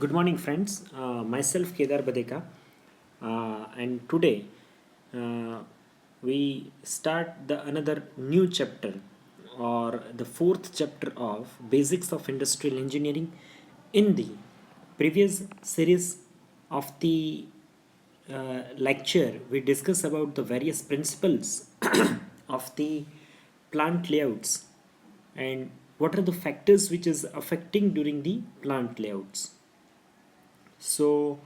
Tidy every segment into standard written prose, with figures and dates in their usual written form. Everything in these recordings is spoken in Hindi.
Good morning, friends. Myself Kedar Badeka, and today uh, we start the another new chapter, or the fourth chapter of Basics of Industrial Engineering. In the previous series of the lecture, we discuss about the various principles of the plant layouts and what are the factors which is affecting during the plant layouts. So,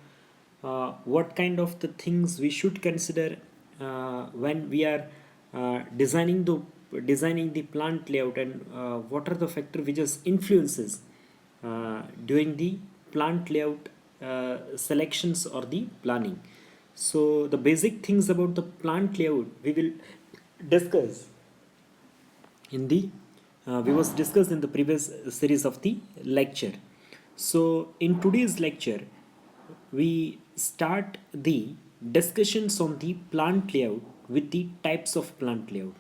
what kind of the things we should consider when we are designing the plant layout, and what are the factor which is influences during the plant layout selections or the planning. So, the basic things about the plant layout we will discuss in the we was discussed in the previous series of the lecture. So in today's lecture we start the discussions on the plant layout with the types of plant layout.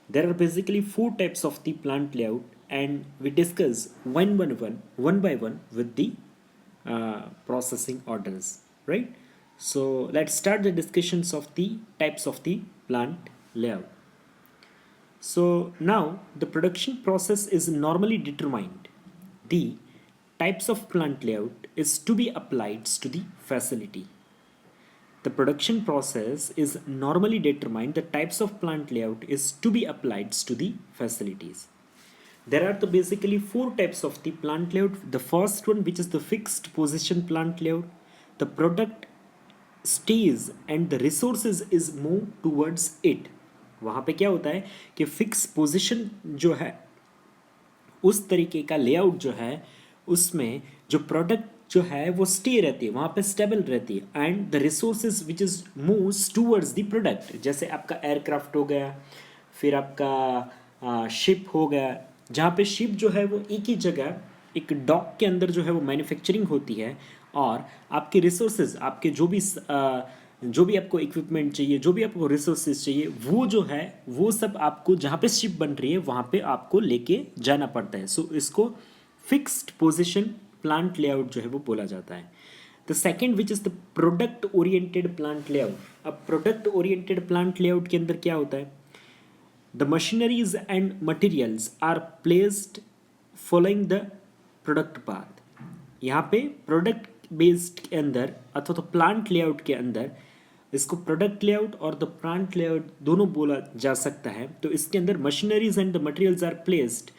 There are basically four types of the plant layout, and we discuss one by one with the processing orders, right? So let's start the discussions of the types of the plant layout. So now the production process is normally determined. The types of plant layout is to be applied to the facility. The production process is normally determined. The types of plant layout is to be applied to the facilities. There are the basically four types of the plant layout. The first one, which is the fixed position plant layout, the product stays and the resources is moved towards it. वहाँ पे क्या होता है कि फिक्स पोजीशन जो है उस तरीके का लेआउट जो है उसमें जो प्रोडक्ट जो है वो स्टे रहती है, वहाँ पे स्टेबल रहती है, and the resources which is moves towards the product. जैसे आपका एयरक्राफ्ट हो गया, फिर आपका शिप हो गया, जहाँ पे शिप जो है वो एक ही जगह एक डॉक के अंदर जो है वो मैन्युफैक्चरिंग होती है, और आपके रिसोर्सेज आपके जो भी आपको इक्विपमेंट चाहिए, जो भी आपको रिसोर्सेज चाहिए, वो जो है वो सब आपको जहाँ पे शिप बन रही है वहाँ पे आपको लेके जाना पड़ता है. सो इसको फिक्स्ड पोजिशन प्लांट लेआउट जो है वो बोला जाता है. The second which is the product oriented plant layout. अब प्रोडक्ट ओरिएंटेड प्लांट लेआउट के अंदर क्या होता है? The machineries and materials are placed following the product path. यहाँ पे प्रोडक्ट बेस्ड के अंदर अथवा तो प्लांट लेआउट के अंदर इसको प्रोडक्ट लेआउट और द प्लांट लेआउट दोनों बोला जा सकता है. तो इसके अंदर machineries and the materials are placed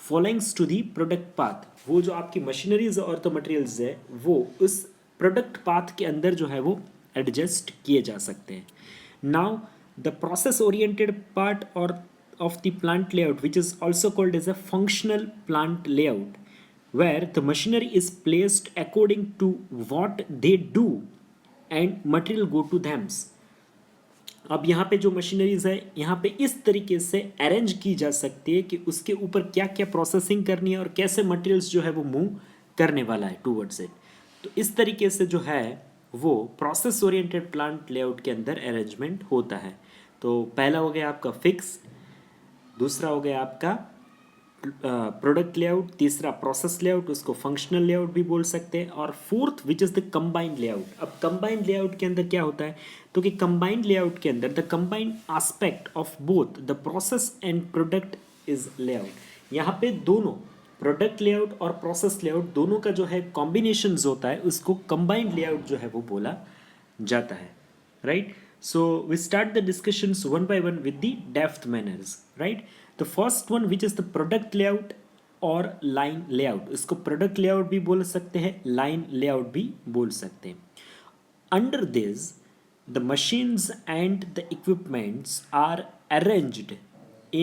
followings to the product path. वो जो आपकी मशीनरीज और द मटेरियल्स है वो उस प्रोडक्ट पाथ के अंदर जो है वो एडजस्ट किए जा सकते हैं. Now the process oriented part और of the plant layout which is also called as a functional plant layout, where the machinery is placed according to what they do and material go to them. अब यहाँ पे जो मशीनरीज है यहाँ पे इस तरीके से अरेंज की जा सकती है कि उसके ऊपर क्या क्या प्रोसेसिंग करनी है और कैसे मटेरियल्स जो है वो मूव करने वाला है टूवर्ड्स इट. तो इस तरीके से जो है वो प्रोसेस ओरिएंटेड प्लांट लेआउट के अंदर अरेंजमेंट होता है. तो पहला हो गया आपका फिक्स, दूसरा हो गया आपका प्रोडक्ट लेआउट, तीसरा प्रोसेस लेआउट, उसको फंक्शनल लेआउट भी बोल सकते हैं, और fourth which is the combined layout. अब कंबाइंड लेआउट के अंदर क्या होता है? तो कि कंबाइंड लेआउट के अंदर the combined aspect of both the process and product is layout. यहाँ पे दोनों प्रोडक्ट लेआउट और प्रोसेस लेआउट दोनों का जो है कॉम्बिनेशन होता है उसको कंबाइंड लेआउट जो है वो बोला जाता है, right. So we start the discussions one by one with the depth manners, right? The first one which is the product layout और line layout. इसको product layout भी बोल सकते हैं, line layout भी बोल सकते हैं. Under this, the machines and the equipments are arranged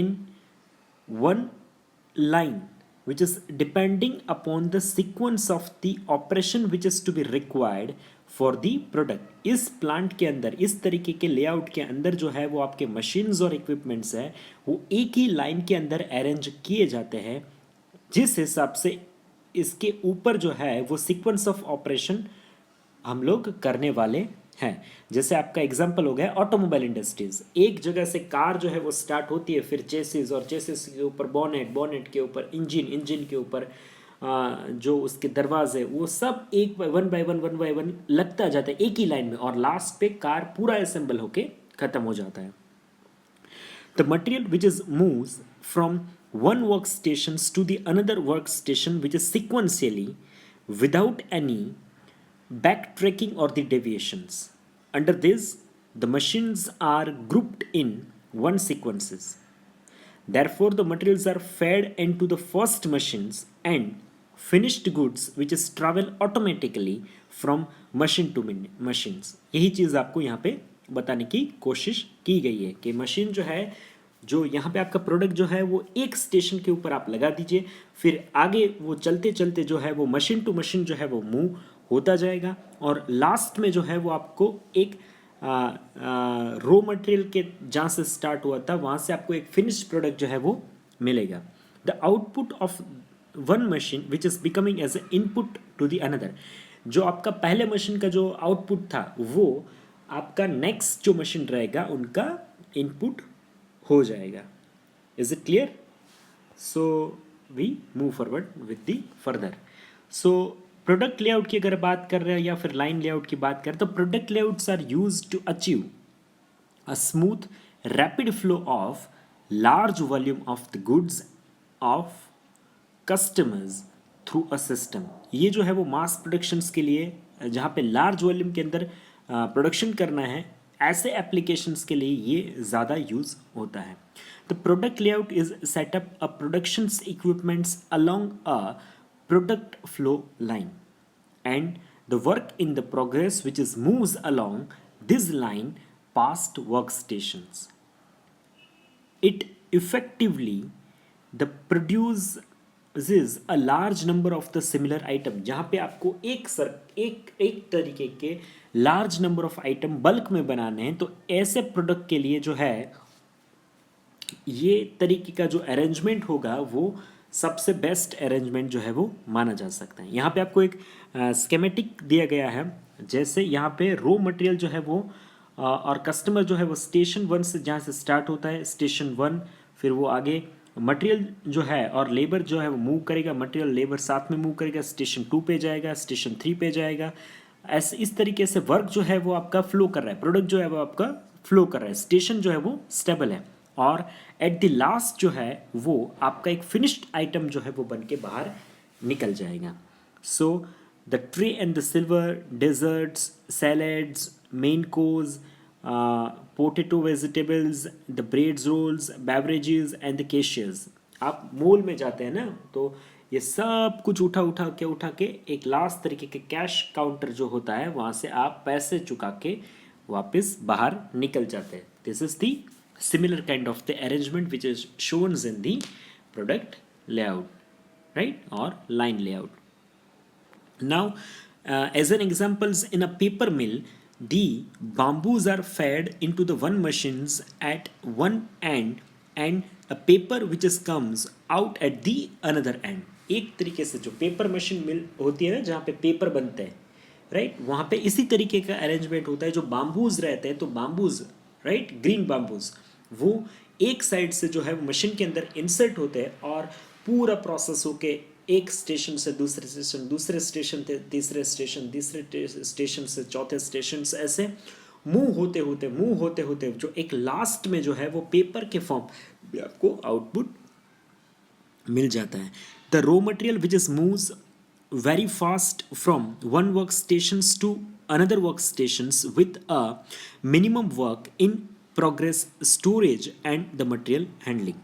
in one line which is depending upon the sequence of the operation which is to be required for the product. इस प्लांट के अंदर इस तरीके के लेआउट के अंदर जो है वो आपके मशीन्स और इक्विपमेंट्स है वो एक ही लाइन के अंदर अरेंज किए जाते हैं, जिस हिसाब से इसके ऊपर जो है वो सीक्वेंस ऑफ ऑपरेशन हम लोग करने वाले हैं. जैसे आपका एग्जांपल हो गया ऑटोमोबाइल इंडस्ट्रीज. एक जगह से कार जो है वो स्टार्ट होती है, फिर चेसिस, और चेसिस के ऊपर बोनेट, बोनेट के ऊपर इंजन, इंजन के ऊपर जो उसके दरवाजे, वो सब एक वन बाय वन लगता जाता है एक ही लाइन में, और लास्ट पे कार पूरा असेंबल होके खत्म हो जाता है. The material which is moves from one workstations to the another workstation which is sequentially without any backtracking or the deviations. Under this, the machines are grouped in one sequences. Therefore, the materials are fed into the first machines and finished goods which is travel automatically from machine to machines. यही चीज़ आपको यहाँ पे बताने की कोशिश की गई है कि मशीन जो है, जो यहाँ पे आपका प्रोडक्ट जो है वो एक स्टेशन के ऊपर आप लगा दीजिए, फिर आगे वो चलते चलते जो है वो मशीन टू मशीन जो है वो मूव होता जाएगा, और लास्ट में जो है वो आपको एक रो मटेरियल के जहाँ से स्टार्ट हुआ था वहाँ से आपको एक फिनिश्ड प्रोडक्ट जो है वो मिलेगा. The output of one machine which is becoming as a input to the another. जो आपका पहले मशीन का जो आउटपुट था वो आपका नेक्स्ट जो मशीन रहेगा उनका इनपुट हो जाएगा. Is it clear? So we move forward with the further. So product layout की अगर बात कर रहे हैं या फिर लाइन लेआउट की बात करें, तो product layouts are used to achieve a smooth rapid flow of large volume of the goods of customers through a system. ये जो है वो मास प्रोडक्शंस के लिए, जहाँ पे लार्ज वॉल्यूम के अंदर प्रोडक्शन करना है, ऐसे एप्लीकेशंस के लिए ये ज़्यादा यूज़ होता है. The product layout is setup a productions equipments along a product flow line, and the work in the progress which is moves along this line past workstations. It effectively the produces a large number of the similar item. जहाँ पे आपको एक तरीके के large number of item bulk में बनाने हैं, तो ऐसे प्रोडक्ट के लिए जो है ये तरीके का जो अरेंजमेंट होगा वो सबसे बेस्ट अरेंजमेंट जो है वो माना जा सकता है. यहाँ पे आपको एक स्केमेटिक दिया गया है. जैसे यहाँ पे रो मटेरियल जो है वो और कस्टमर जो है वो स्टेशन वन से जहाँ से स्टार्ट होता है स्टेशन वन, फिर वो आगे मटेरियल जो है और लेबर जो है वो मूव करेगा, मटेरियल लेबर साथ में मूव करेगा, स्टेशन 2 पे जाएगा, स्टेशन 3 पे जाएगा. ऐसे इस तरीके से वर्क जो है वो आपका फ्लो कर रहा है, प्रोडक्ट जो है वो आपका फ्लो कर रहा है, स्टेशन जो है वो स्टेबल है, और एट द लास्ट जो है वो आपका एक फिनिश्ड आइटम जो है वो बन के बाहर निकल जाएगा. So the tray and the silver, desserts, salads, main course, potato vegetables, the breads, rolls, beverages and the cashiers. आप मॉल में जाते हैं ना, तो ये सब कुछ उठा के एक लास्ट तरीके के कैश काउंटर जो होता है वहाँ से आप पैसे चुका के वापस बाहर निकल जाते हैं. This is the similar kind of the arrangement which is shown in the product layout, right, or line layout. Now as an examples, in a paper mill the bamboos are fed into the one machines at one end and a paper which is comes out at the another end. एक तरीके से जो पेपर मशीन मिल होती है ना जहाँ पे पेपर बनते हैं, राइट, वहाँ पे इसी तरीके का अरेंजमेंट होता है. जो बाम्बूज रहते हैं, तो बाम्बूज, राइट, ग्रीन बाम्बूज, वो एक साइड से जो है वो मशीन के अंदर इंसर्ट होते हैं और पूरा प्रोसेस होके एक स्टेशन से दूसरे स्टेशन, दूसरे स्टेशन से तीसरे स्टेशन, तीसरे स्टेशन से चौथे स्टेशन से, ऐसे मूव होते होते जो एक लास्ट में जो है वो पेपर के फॉर्म में आपको आउटपुट मिल जाता है. The raw material which is moves very fast from one workstations to another workstations with a minimum work in progress storage and the material handling.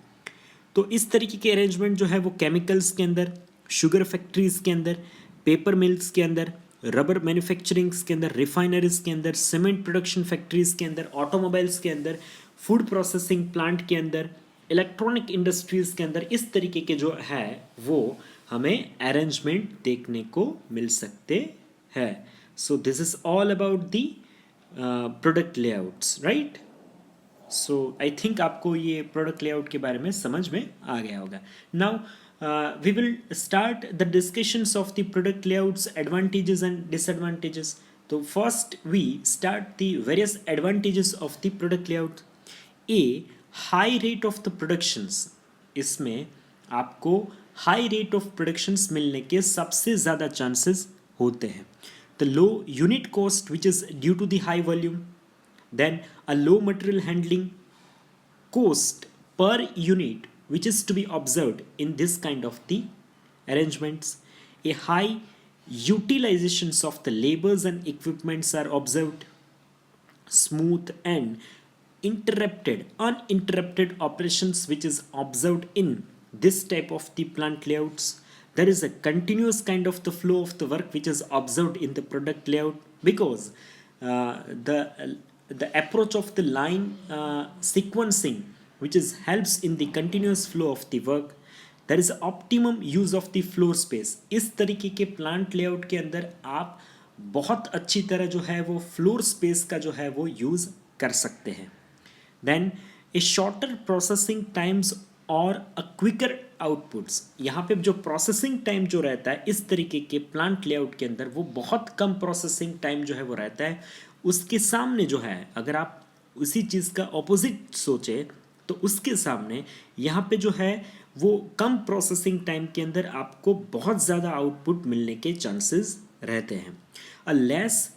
तो इस तरीके के अरेंजमेंट जो है वो केमिकल्स के अंदर, शुगर फैक्ट्रीज के अंदर, पेपर मिल्स के अंदर, रबर मैन्युफैक्चरिंग्स के अंदर, रिफाइनरीज के अंदर, सीमेंट प्रोडक्शन फैक्ट्रीज के अंदर, ऑटोमोबाइल्स के अंदर, फूड प्रोसेसिंग प्लांट के अंदर, इलेक्ट्रॉनिक इंडस्ट्रीज के अंदर, इस तरीके के जो है वो हमें अरेंजमेंट देखने को मिल सकते हैं. So this is all about the product layouts, right. So I think आपको ये प्रोडक्ट लेआउट के बारे में समझ में आ गया होगा. Now we will start the discussions of the product layouts, advantages and disadvantages. तो first we start the various advantages of the product layout. A, high rate of the productions. इसमें आपको हाई रेट ऑफ प्रोडक्शंस मिलने के सबसे ज़्यादा चांसेस होते हैं. The low unit cost which is due to the high volume, then a low material handling cost per unit which is to be observed in this kind of the arrangements. A high utilizations of the labors and equipments are observed. Smooth and uninterrupted operations which is observed in this type of the plant layouts. There is a continuous kind of the flow of the work which is observed in the product layout, because the approach of the line sequencing which is helps in the continuous flow of the work. There is optimum use of the floor space. इस तरीके के प्लांट लेआउट के अंदर आप बहुत अच्छी तरह जो है वो फ्लोर स्पेस का जो है वो यूज़ कर सकते हैं. Then a shorter processing times और अ क्विकर आउटपुट्स. यहाँ पे जो प्रोसेसिंग टाइम जो रहता है इस तरीके के प्लांट लेआउट के अंदर वो बहुत कम प्रोसेसिंग टाइम जो है वो रहता है. उसके सामने जो है, अगर आप उसी चीज़ का ऑपोजिट सोचे तो उसके सामने यहाँ पे जो है वो कम प्रोसेसिंग टाइम के अंदर आपको बहुत ज़्यादा आउटपुट मिलने के चांसेस रहते हैं. A less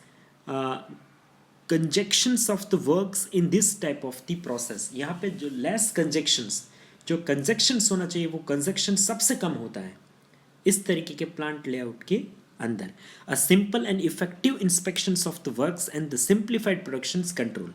conjunctions of the works in this type of the process. यहाँ पे जो लेस कंजक्शंस, जो कंजक्शंस होना चाहिए वो कंजक्शन सबसे कम होता है इस तरीके के प्लांट लेआउट के अंदर. A simple and effective inspections of the works and the simplified productions control.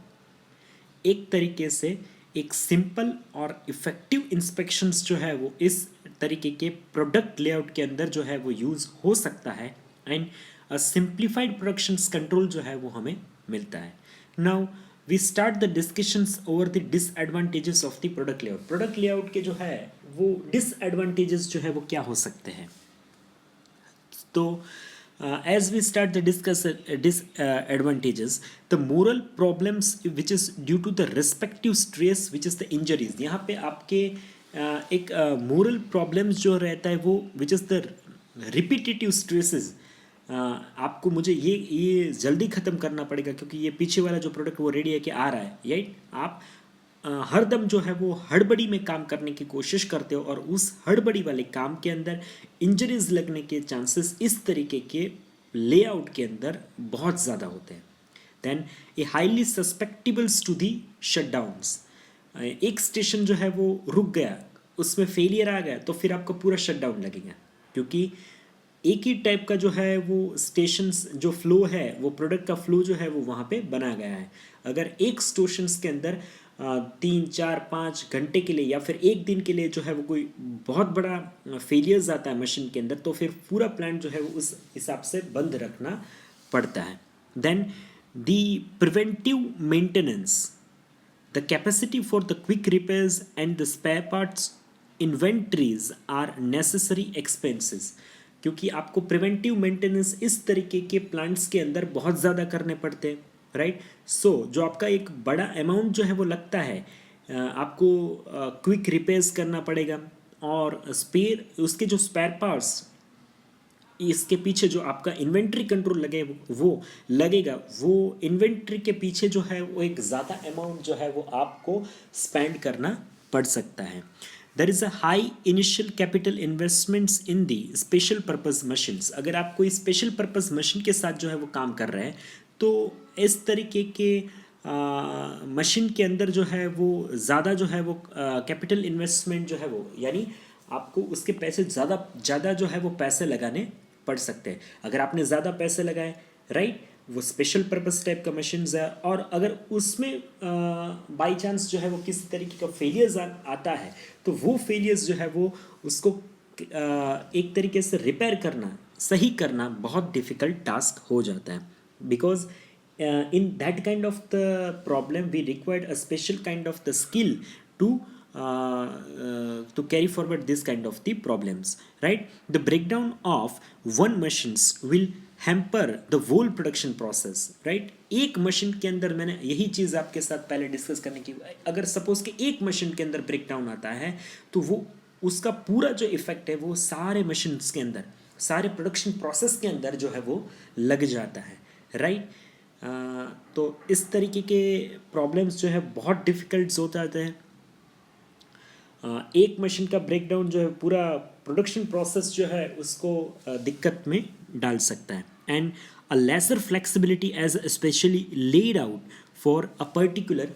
एक तरीके से एक सिंपल और इफेक्टिव इंस्पेक्शंस जो है वो इस तरीके के प्रोडक्ट लेआउट के अंदर जो है वो यूज़ हो सकता है, and a simplified productions control जो है वो हमें मिलता है. Now we start the discussions over the disadvantages of the product layout. Product layout के जो है वो डिसएडवांटेजेस जो है वो क्या हो सकते हैं. तो as we start the discuss disadvantages, the moral problems which is due to the respective stress which is the injuries. यहाँ पे आपके एक moral problems जो रहता है वो which is the repetitive stresses. आपको मुझे ये जल्दी ख़त्म करना पड़ेगा क्योंकि ये पीछे वाला जो प्रोडक्ट वो रेडी है कि आ रहा है, राइट. आप हर दम जो है वो हड़बड़ी में काम करने की कोशिश करते हो और उस हड़बड़ी वाले काम के अंदर इंजरीज लगने के चांसेस इस तरीके के लेआउट के अंदर बहुत ज़्यादा होते हैं. Then a highly susceptibles to the shutdowns. एक स्टेशन जो है वो रुक गया, उसमें फेलियर आ गया तो फिर आपको पूरा शटडाउन लगेगा, क्योंकि एक ही टाइप का जो है वो स्टेशंस जो फ्लो है वो प्रोडक्ट का फ्लो जो है वो वहाँ पे बना गया है. अगर एक स्टेशंस के अंदर 3-4-5 घंटे के लिए या फिर एक दिन के लिए जो है वो कोई बहुत बड़ा फेलियर्स आता है मशीन के अंदर, तो फिर पूरा प्लांट जो है वो उस हिसाब से बंद रखना पड़ता है. Then the preventive maintenance, the capacity for the quick repairs and the spare parts inventories are necessary expenses. क्योंकि आपको प्रिवेंटिव मेंटेनेंस इस तरीके के प्लांट्स के अंदर बहुत ज़्यादा करने पड़ते हैं, राइट. सो जो आपका एक बड़ा अमाउंट जो है वो लगता है, आपको क्विक रिपेयर्स करना पड़ेगा और स्पेयर उसके जो स्पेयर पार्ट्स इसके पीछे जो आपका इन्वेंट्री कंट्रोल लगे वो लगेगा, वो इन्वेंट्री के पीछे जो है वो एक ज़्यादा अमाउंट जो है वो आपको स्पेंड करना पड़ सकता है. There is a high initial capital investments in the special purpose machines. अगर आप कोई स्पेशल पर्पज़ मशीन के साथ जो है वो काम कर रहे हैं तो इस तरीके के मशीन के अंदर जो है वो ज़्यादा जो है वो कैपिटल इन्वेस्टमेंट जो है वो, यानी आपको उसके पैसे ज़्यादा जो है वो पैसे लगाने पड़ सकते हैं. अगर आपने ज़्यादा पैसे लगाए, राइट, वो स्पेशल पर्पस टाइप का मशीन्स है, और अगर उसमें बाई चांस जो है वो किसी तरीके का फेलियर्स आता है तो वो फेलियर्स जो है वो उसको एक तरीके से रिपेयर करना, सही करना बहुत डिफ़िकल्ट टास्क हो जाता है. Because in that kind of the problem we required a special kind of the skill to carry forward this kind of the problems, right. The breakdown of one machines will hamper the whole production process, right. एक मशीन के अंदर मैंने यही चीज़ आपके साथ पहले डिस्कस करने की, अगर सपोज कि एक मशीन के अंदर ब्रेकडाउन आता है तो वो उसका पूरा जो इफेक्ट है वो सारे मशीन्स के अंदर, सारे प्रोडक्शन प्रोसेस के अंदर जो है वो लग जाता है, राइट. तो इस तरीके के प्रॉब्लम्स जो है बहुत डिफ़िकल्ट हो जाते हैं. एक मशीन का ब्रेकडाउन जो है पूरा प्रोडक्शन प्रोसेस जो है उसको दिक्कत में डाल सकता है. And a lesser flexibility as specially laid out for a particular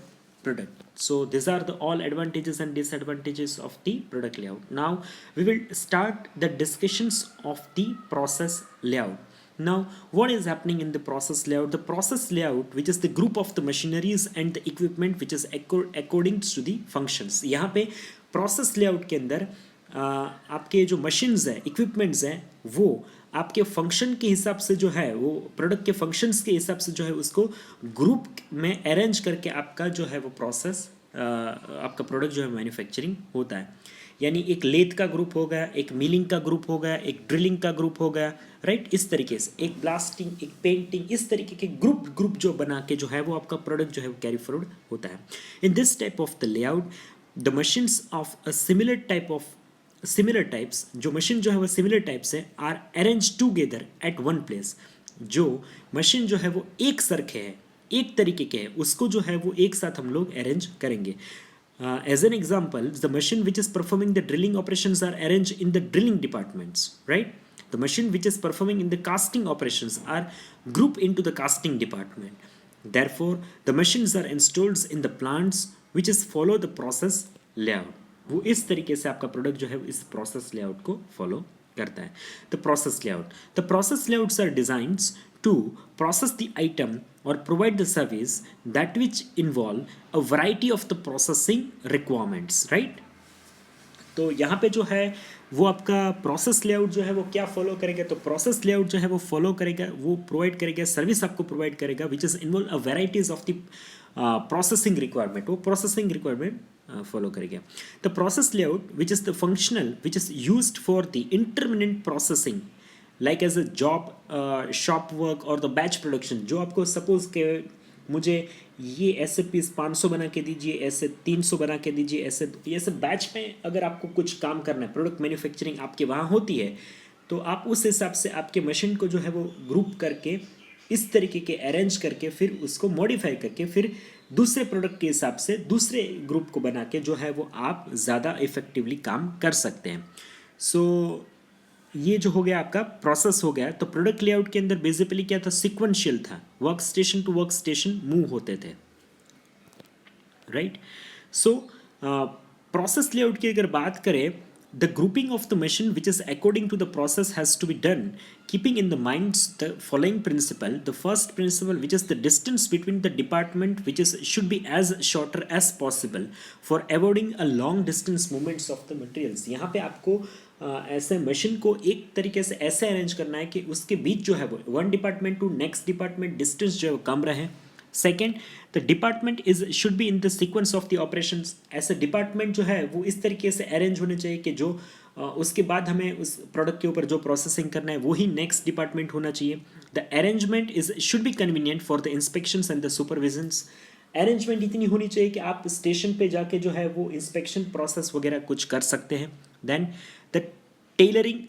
product. So these are the all advantages and disadvantages of the product layout. Now we will start the discussions of the process layout. Now what is happening in the process layout? The process layout, which is the group of the machineries and the equipment which is according to the functions. यहाँ पे process layout के अंदर आपके जो मशीन्स हैं, इक्विपमेंट्स हैं, वो आपके फंक्शन के हिसाब से जो है, वो प्रोडक्ट के फंक्शंस के हिसाब से जो है उसको ग्रुप में अरेंज करके आपका जो है वो प्रोसेस, आपका प्रोडक्ट जो है मैन्युफैक्चरिंग होता है. यानी एक लेथ का ग्रुप हो गया, एक मिलिंग का ग्रुप हो गया, एक ड्रिलिंग का ग्रुप हो गया, राइट. इस तरीके से एक ब्लास्टिंग, एक पेंटिंग, इस तरीके के ग्रुप जो बना के जो है वो आपका प्रोडक्ट जो है वो कैरी फॉरवर्ड होता है. In this type of the layout the machines of a similar types, जो मशीन जो है वो सिमिलर टाइप्स है, are arrange together at one place. जो मशीन जो है वो एक सरखे है, एक तरीके के है, उसको जो है वो एक साथ हम लोग अरेंज करेंगे. As an example, the machine which is performing the drilling operations are arrange in the drilling departments, right. The machine which is performing in the casting operations are group into the casting department. Therefore, the machines are installed in the plants which is follow the process layout. वो इस तरीके से आपका प्रोडक्ट जो है इस प्रोसेस लेआउट को फॉलो करता है. The process layout, the process layouts are designs to process the item और provide the service that which involve a variety of the processing requirements, right. तो यहाँ पे जो है वो आपका प्रोसेस लेआउट जो है वो क्या फॉलो करेगा, तो प्रोसेस लेआउट जो है वो फॉलो करेगा, वो प्रोवाइड करेगा, सर्विस आपको प्रोवाइड करेगा which is involve a varieties of the processing requirement. वो प्रोसेसिंग रिक्वायरमेंट फॉलो करेगा. The process layout which is the functional which is used for the intermittent processing like as a job, shop work और द बैच प्रोडक्शन. जो आपको सपोज के मुझे ये ऐसे पीस 500 बना के दीजिए, ऐसे 300 बना के दीजिए, ऐसे बैच में अगर आपको कुछ काम करना है, प्रोडक्ट मैन्युफैक्चरिंग आपके वहाँ होती है, तो आप उस हिसाब से आपके मशीन को जो है वो ग्रुप करके इस तरीके के अरेंज करके फिर उसको मॉडिफाई करके फिर दूसरे प्रोडक्ट के हिसाब से दूसरे ग्रुप को बना के जो है वो आप ज़्यादा इफेक्टिवली काम कर सकते हैं. सो ये जो हो गया आपका प्रोसेस हो गया. तो प्रोडक्ट लेआउट के अंदर बेसिकली क्या था, सिक्वेंशियल था, work station to work station move होते थे, राइट. सो प्रोसेस लेआउट की अगर बात करें, the grouping of the machine which is according to the process has to be done keeping in the minds the following principle. The first principle, which is the distance between the department, which is should be as shorter as possible for avoiding a long distance movements of the materials. यहाँ पे आपको ऐसे मशीन को एक तरीके से ऐसे अरेंज करना है कि उसके बीच जो है वो one department to next department distance जो है वो कम रहे. Second, the department is should be in the sequence of the operations. ऐसे डिपार्टमेंट जो है वो इस तरीके से अरेंज होने चाहिए कि जो उसके बाद हमें उस प्रोडक्ट के ऊपर जो प्रोसेसिंग करना है वही नेक्स्ट डिपार्टमेंट होना चाहिए. The arrangement is should be convenient for the inspections and the supervisions. Arrangement इतनी होनी चाहिए कि आप स्टेशन पे जाके जो है वो इंस्पेक्शन प्रोसेस वगैरह कुछ कर सकते हैं. Then the tailoring,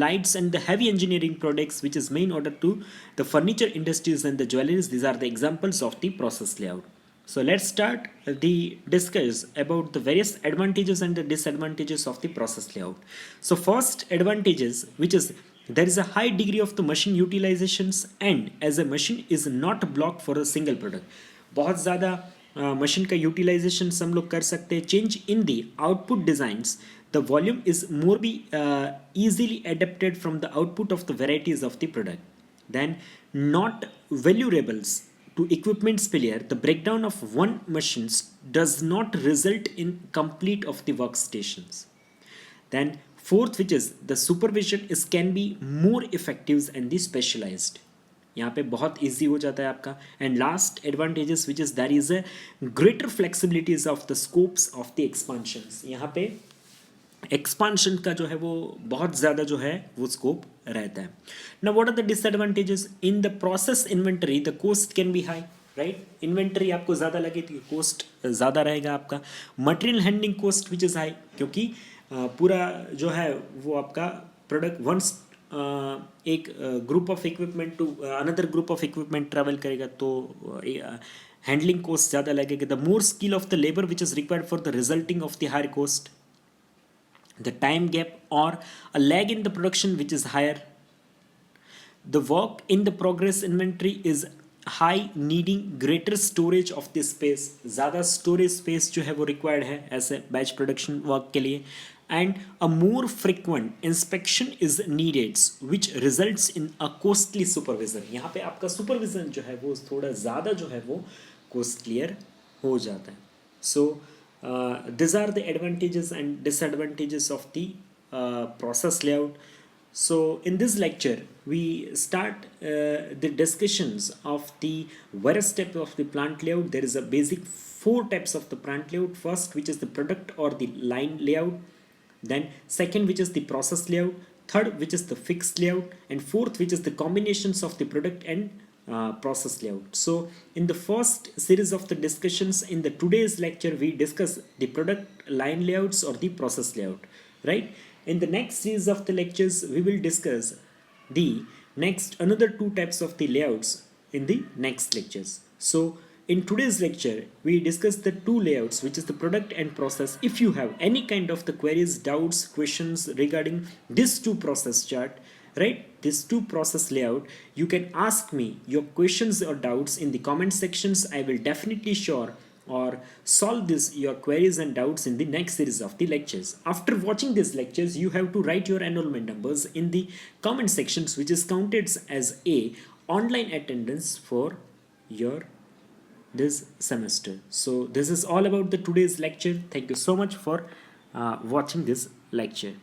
lights and the heavy engineering products which is main order to the furniture industries and the jewelries. These are the examples of the process layout. So let's start the discuss about the various advantages and the disadvantages of the process layout. So first advantages, which is there is a high degree of the machine utilizations and as a machine is not blocked for a single product. बहुत ज़्यादा मशीन का यूटिलाइजेशन हम लोग कर सकते हैं. Change in the output designs, the volume is more be easily adapted from the output of the varieties of the product. Then not valuables to equipment failure, the breakdown of one machines does not result in complete of the workstations. Then fourth, which is the supervision is can be more effective and the specialized. यहाँ पे बहुत ईजी हो जाता है आपका. And last advantages which is there is a greater flexibilities of the scopes of the expansions. यहाँ पे एक्सपांशन का जो है वो बहुत ज़्यादा जो है वो स्कोप रहता है. Now what are the disadvantages in the process inventory, the cost can be high, right. Inventory आपको ज़्यादा लगेगी, कॉस्ट ज़्यादा रहेगा आपका. Material handling cost which is high, क्योंकि पूरा जो है वो आपका प्रोडक्ट वंस एक group of equipment to another group of equipment travel करेगा तो हैंडलिंग कॉस्ट ज़्यादा लगेगा. The more skill of the labour which is required for the resulting of the higher cost. the time gap or a lag in the production which is higher, the work in the progress inventory is high, needing greater storage of the space, ज़्यादा storage space जो है वो required है ऐसे batch production work के लिए, and a more frequent inspection is needed which results in a costly supervision. यहाँ पे आपका supervision जो है वो थोड़ा ज़्यादा जो है वो costlier हो जाता है. So these are the advantages and disadvantages of the process layout. So in this lecture, we start the discussions of the various steps of the plant layout. There is a basic four types of the plant layout. First, which is the product or the line layout. Then second, which is the process layout. Third, which is the fixed layout. And fourth, which is the combinations of the product and process layout. So in the first series of the discussions in the today's lecture, we discuss the product line layouts or the process layout, right? In the next series of the lectures, we will discuss the next another two types of the layouts in the next lectures. So in today's lecture, we discuss the two layouts, which is the product and process. If you have any kind of the queries, doubts, questions regarding this two process chart, right, this two process layout, you can ask me your questions or doubts in the comment sections. I will definitely sure or solve this your queries and doubts in the next series of the lectures. After watching these lectures, you have to write your enrollment numbers in the comment sections, which is counted as a online attendance for your this semester. So this is all about the today's lecture. Thank you so much for watching this lecture.